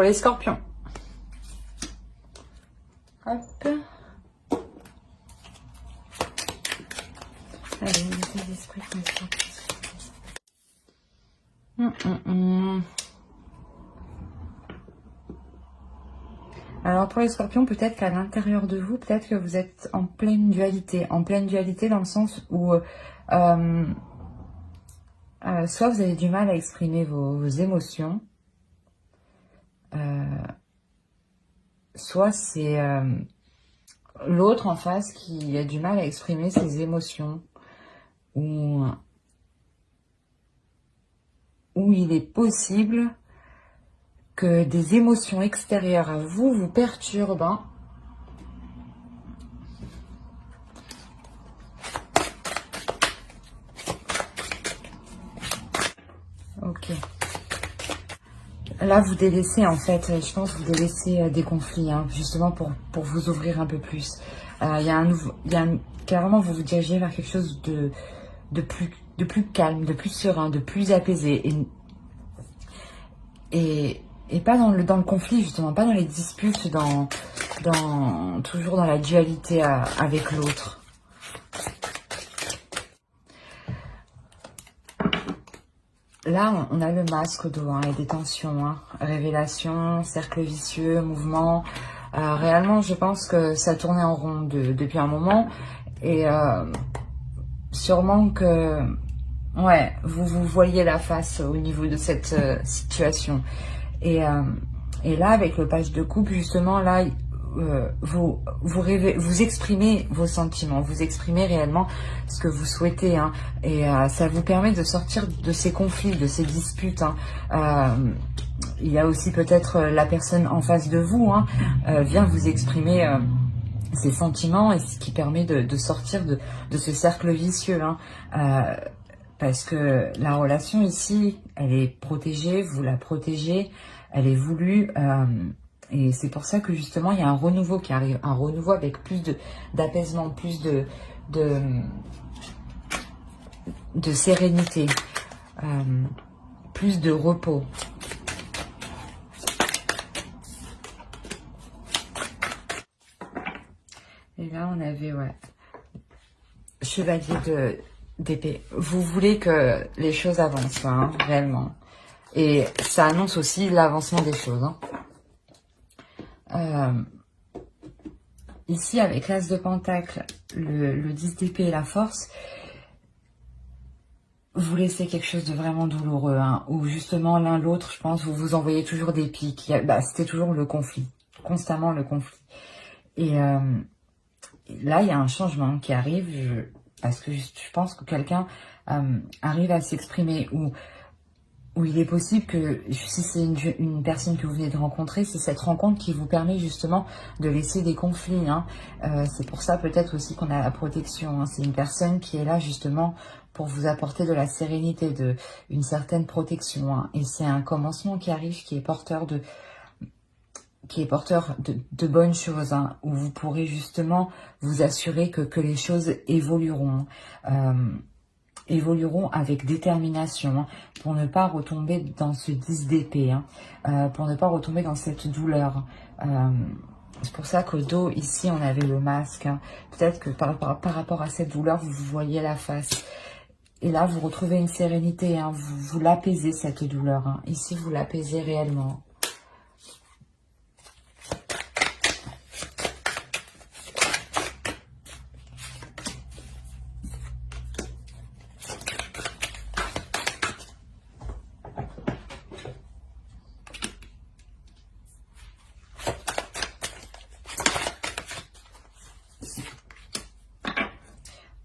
pour les scorpions. Hop. Allez, les esprits pour les scorpions. Alors pour les scorpions, peut-être qu'à l'intérieur de vous, peut-être que vous êtes en pleine dualité dans le sens où soit vous avez du mal à exprimer vos émotions, soit c'est l'autre en face qui a du mal à exprimer ses émotions, ou il est possible que des émotions extérieures à vous vous perturbent. Hein. Ok. Là, vous délaissez, en fait, je pense, vous délaissez des conflits, hein, justement pour vous ouvrir un peu plus. Carrément, vous vous dirigez vers quelque chose de plus calme, de plus serein, de plus apaisé. Et pas dans le conflit, justement, pas dans les disputes, toujours dans la dualité avec l'autre. Là, on a le masque au dos, hein, et des tensions, hein, révélation, cercle vicieux, mouvement. Réellement, je pense que ça tournait en rond depuis un moment. Et sûrement que, ouais, vous voyez la face au niveau de cette situation. Et là, avec le page de coupe, justement, là, vous exprimez vos sentiments, vous exprimez réellement ce que vous souhaitez, hein, et ça vous permet de sortir de ces conflits, de ces disputes. Hein. Il y a aussi peut-être la personne en face de vous, hein, vient vous exprimer ses sentiments, et ce qui permet de sortir de ce cercle vicieux. Hein. Parce que la relation ici, elle est protégée, vous la protégez, elle est voulue. Et c'est pour ça que justement, il y a un renouveau qui arrive. Un renouveau avec plus d'apaisement, plus de sérénité, plus de repos. Et là, on avait, ouais, chevalier d'épée. Vous voulez que les choses avancent, hein, réellement. Et ça annonce aussi l'avancement des choses, hein. Ici, avec l'As de Pentacle, le 10 d'épée et la force, vous laissez quelque chose de vraiment douloureux, hein, où justement l'un l'autre, je pense, vous vous envoyez toujours des pics. C'était toujours le conflit, constamment le conflit. Et là, il y a un changement qui arrive, parce que je pense que quelqu'un arrive à s'exprimer, où il est possible que, si c'est une personne que vous venez de rencontrer, c'est cette rencontre qui vous permet justement de laisser des conflits. Hein. C'est pour ça peut-être aussi qu'on a la protection. Hein. C'est une personne qui est là justement pour vous apporter de la sérénité, une certaine protection. Hein. Et c'est un commencement qui arrive, qui est porteur de bonnes choses, hein, où vous pourrez justement vous assurer que les choses évolueront. Évolueront avec détermination, hein, pour ne pas retomber dans ce 10 d'épée, hein, pour ne pas retomber dans cette douleur. C'est pour ça qu'au dos, ici, on avait le masque. Hein. Peut-être que par rapport à cette douleur, vous voyez la face. Et là, vous retrouvez une sérénité. Hein, vous l'apaisez, cette douleur. Hein. Ici, vous l'apaisez réellement.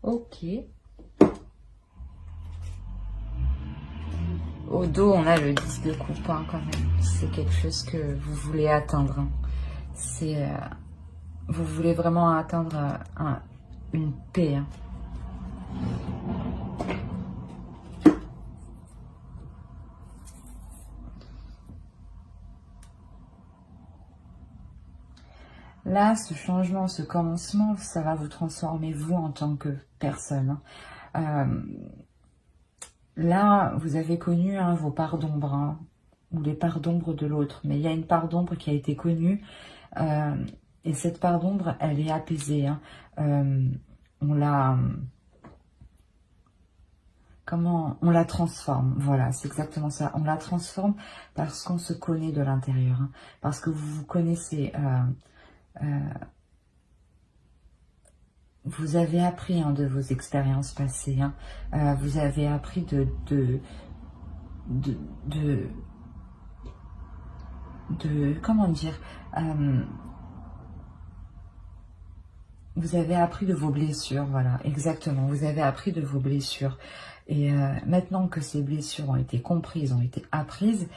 Ok. Au dos, on a le 10 de coupe, hein, quand même. C'est quelque chose que vous voulez atteindre. Hein. C'est, vous voulez vraiment atteindre une paix. Hein. Là, ce changement, ce commencement, ça va vous transformer, vous, en tant que personne. Là, vous avez connu, hein, vos parts d'ombre, hein, ou les parts d'ombre de l'autre. Mais il y a une part d'ombre qui a été connue. Et cette part d'ombre, elle est apaisée. Hein. On la... on la transforme, voilà, c'est exactement ça. On la transforme parce qu'on se connaît de l'intérieur, hein, parce que vous vous connaissez. Vous avez appris hein, de vos expériences passées. Hein, vous avez appris comment dire, vous avez appris de vos blessures, voilà, exactement. Vous avez appris de vos blessures. Et maintenant que ces blessures ont été comprises, ont été apprises,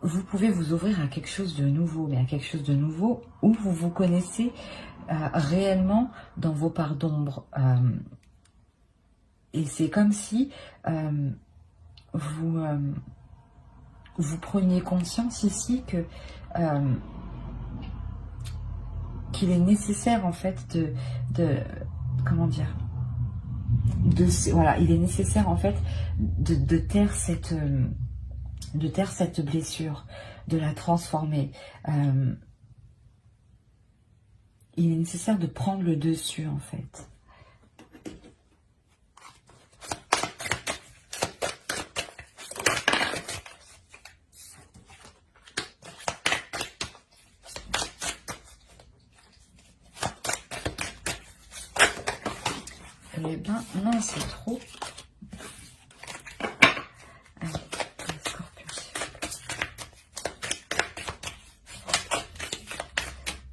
vous pouvez vous ouvrir à quelque chose de nouveau, mais à quelque chose de nouveau où vous vous connaissez réellement dans vos parts d'ombre. Et c'est comme si vous preniez conscience ici que qu'il est nécessaire en fait comment dire, voilà, il est nécessaire en fait de taire cette blessure, de la transformer. Il est nécessaire de prendre le dessus en fait. Eh bien, non, c'est trop. Allez, les scorpions.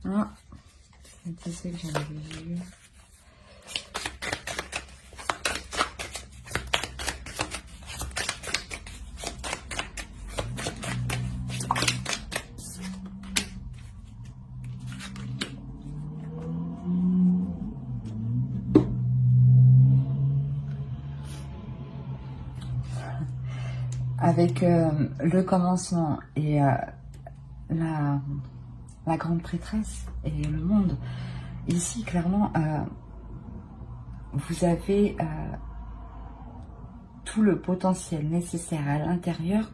Ah, c'est ce que j'avais vu. Avec le commencement et la grande prêtresse et le monde, ici clairement vous avez tout le potentiel nécessaire à l'intérieur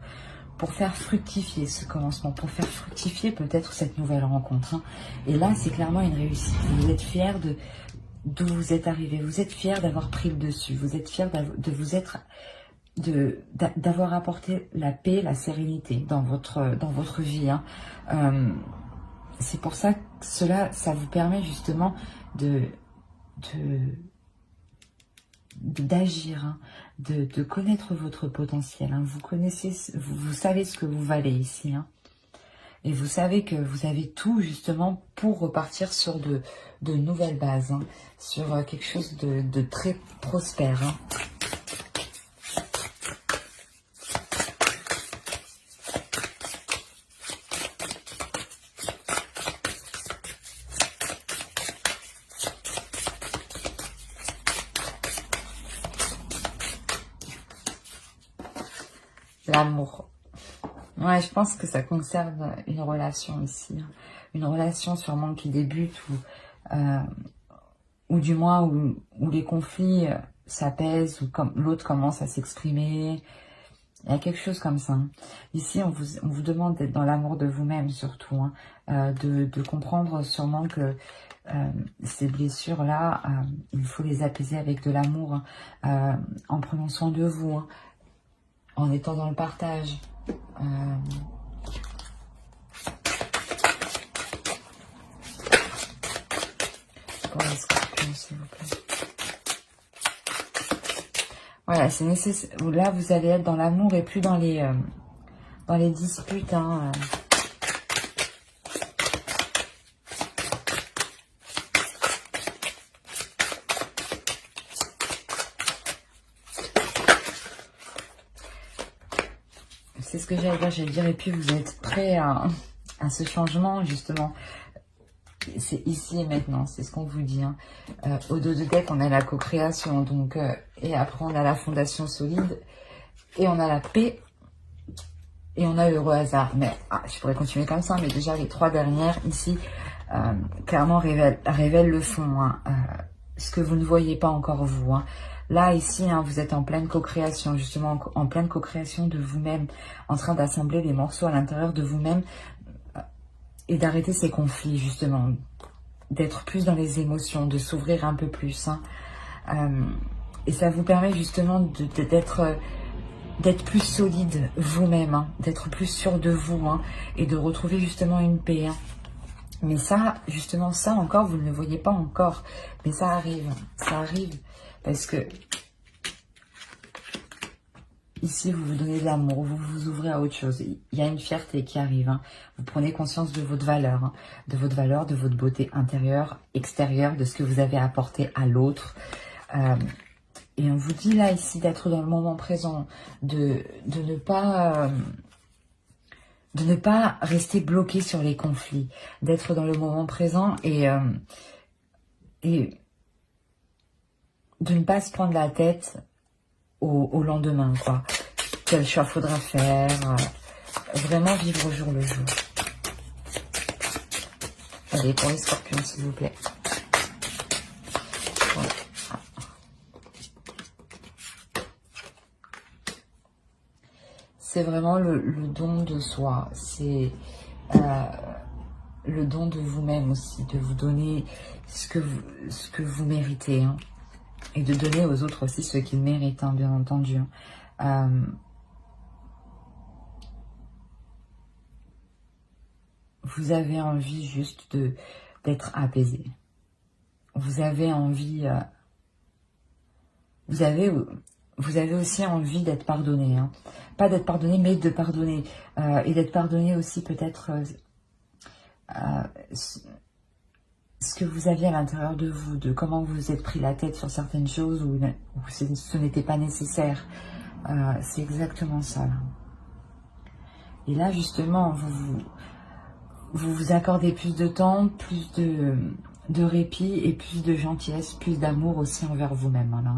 pour faire fructifier ce commencement, pour faire fructifier peut-être cette nouvelle rencontre. Hein. Et là, c'est clairement une réussite. Vous êtes fiers d'où vous êtes arrivé, vous êtes fiers d'avoir pris le dessus, vous êtes fiers d'avoir apporté la paix, la sérénité dans votre vie. Hein. C'est pour ça que ça vous permet justement d'agir, hein, de connaître votre potentiel. Hein. Vous savez ce que vous valez ici. Hein. Et vous savez que vous avez tout justement pour repartir sur de nouvelles bases, hein, sur quelque chose de très prospère. Hein. L'amour. Ouais, je pense que ça concerne une relation ici. Hein. Une relation sûrement qui débute ou du moins où les conflits s'apaisent, ou comme l'autre commence à s'exprimer. Il y a quelque chose comme ça. Hein. Ici, on vous demande d'être dans l'amour de vous-même surtout. Hein. De comprendre sûrement que ces blessures-là, il faut les apaiser avec de l'amour. Hein. En prenant soin de vous. Hein. En étant dans le partage. Pour les scorpions, s'il vous plaît. Voilà, c'est nécessaire. Là, vous allez être dans l'amour et plus dans les disputes. Hein. C'est ce que j'allais dire. Et puis, vous êtes prêts à ce changement, justement. C'est ici et maintenant, c'est ce qu'on vous dit. Hein. Au dos de deck, on a la co-création. Donc, et après, on a la fondation solide. Et on a la paix. Et on a l'heureux hasard. Mais je pourrais continuer comme ça. Mais déjà, les 3 dernières, ici, clairement, révèlent le fond. Hein. Ce que vous ne voyez pas encore, vous. Hein. Là, ici, hein, vous êtes en pleine co-création, justement, en pleine co-création de vous-même, en train d'assembler les morceaux à l'intérieur de vous-même et d'arrêter ces conflits, justement, d'être plus dans les émotions, de s'ouvrir un peu plus. Hein. Et ça vous permet justement d'être plus solide vous-même, hein, d'être plus sûr de vous, hein, et de retrouver justement une paix. Hein. Mais ça, justement, ça encore, vous ne le voyez pas encore. Mais ça arrive parce que ici, vous vous donnez de l'amour, vous vous ouvrez à autre chose. Il y a une fierté qui arrive. Hein. Vous prenez conscience de votre valeur, hein, de votre beauté intérieure, extérieure, de ce que vous avez apporté à l'autre. Et on vous dit là, ici, d'être dans le moment présent, de ne pas rester bloqué sur les conflits, d'être dans le moment présent et de ne pas se prendre la tête au lendemain, quoi. Quel choix faudra faire, vraiment vivre au jour le jour. Allez, pour les scorpions, s'il vous plaît. Voilà. C'est vraiment le don de soi, c'est le don de vous-même aussi, de vous donner ce que vous méritez, hein, et de donner aux autres aussi ce qu'ils méritent, hein, bien entendu. Vous avez envie juste d'être apaisé. Vous avez envie, vous avez aussi envie d'être pardonné, hein. Pas d'être pardonné, mais de pardonner. Et d'être pardonné aussi peut-être ce que vous aviez à l'intérieur de vous, de comment vous vous êtes pris la tête sur certaines choses où ce n'était pas nécessaire. C'est exactement ça, là. Et là, justement, vous vous accordez plus de temps, plus de répit et plus de gentillesse, plus d'amour aussi envers vous-même, voilà.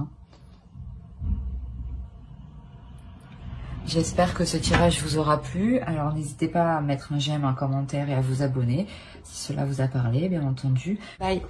J'espère que ce tirage vous aura plu. Alors, n'hésitez pas à mettre un j'aime, un commentaire et à vous abonner si cela vous a parlé, bien entendu. Bye!